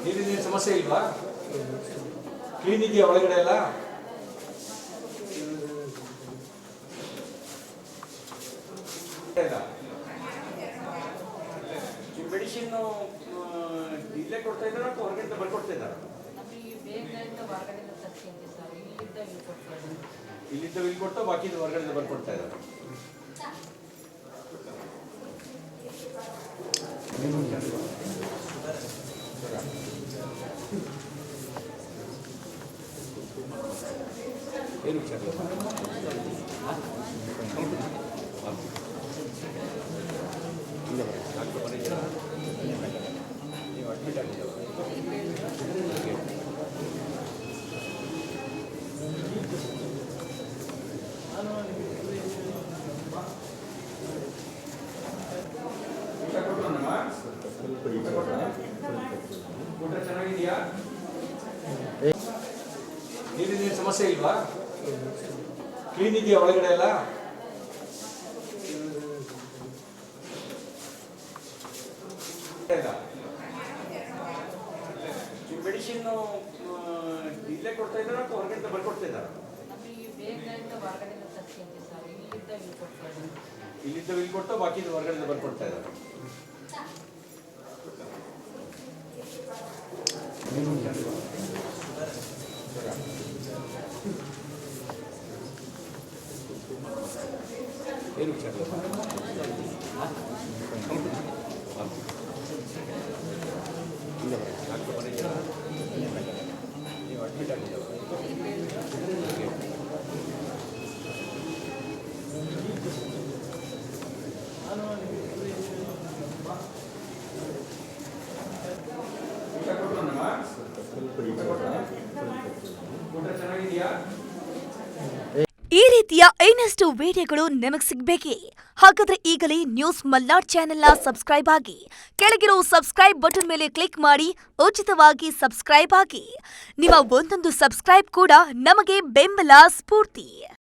ನೀರಿನ ಸಮಸ್ಯೆ ಇಲ್ವಾ? ಕ್ಲೀನ್ ಇದೆಯಾ ಒಳಗಡೆ ಎಲ್ಲ? ಮೆಡಿಸಿನ್ ಇಲ್ಲೇ ಕೊಡ್ತಾ ಇದ್ದಾರ ಅಥವಾ ಹೊರಗಡೆ ಬರ್ಕೊಡ್ತಾ ಇದ್ದಾರ? ಇಲ್ಲಿದ್ದ ಇಲ್ಲಿ ಕೊಟ್ಟು ಬಾಕಿ ಹೊರಗಡೆ ಬರ್ಕೊಡ್ತಾ ಇದ್ದಾರೆ. ಏನು ವಿಚಾರ? ನೀವು ಅಡ್ಮಿಟ್ ಆಗಿದ್ದೀರ? ಊಟ ಚೆನ್ನಾಗಿದೆಯಾ? ನೀರಿನ ಸಮಸ್ಯೆ ಇಲ್ವಾ? ಕ್ಲೀನ್ ಇದೆಯಾ ಒಳಗಡೆ ಎಲ್ಲ? ಮೆಡಿಸಿನ್ ಇಲ್ಲೇ ಕೊಡ್ತಾ ಇದ್ದಾರ ಅಥವಾ ಹೊರಗಡೆ ಬರ್ಕೊಡ್ತಾ ಇದ್ದಾರ? ಇಲ್ಲಿದ್ದ ಇಲ್ಲಿ ಕೊಟ್ಟು ಬಾಕಿ ಹೊರಗಡೆ ಬರ್ಕೊಡ್ತಾ ಇದ್ದಾರೆ. ಏನು ವಿಚಾರ? ನೀವು ಅಡ್ಮಿಟ್ ಆಗಿದ್ದೀರ? ಊಟ ಚೆನ್ನಾಗಿದೆಯಾ? ಈ ರೀತಿಯ ಇನ್ನಷ್ಟು ವಿಡಿಯೋಗಳು ನಿಮಗೆ ಸಿಗಬೇಕೇ? ಹಾಗಾದ್ರೆ ಈಗಲೇ ನ್ಯೂಸ್ ಮಲ್ನಾಡ್ ಚಾನೆಲ್ನ ಸಬ್ಸ್ಕ್ರೈಬ್ ಆಗಿ ಕೆಳಗಿರೋ ಸಬ್ಸ್ಕ್ರೈಬ್ ಬಟನ್ ಮೇಲೆ ಕ್ಲಿಕ್ ಮಾಡಿ ಉಚಿತವಾಗಿ ಸಬ್ಸ್ಕ್ರೈಬ್ ಆಗಿ. ನಿಮ್ಮ ಒಂದೊಂದು ಸಬ್ಸ್ಕ್ರೈಬ್ ಕೂಡ ನಮಗೆ ಬೆಂಬಲ ಸ್ಫೂರ್ತಿ.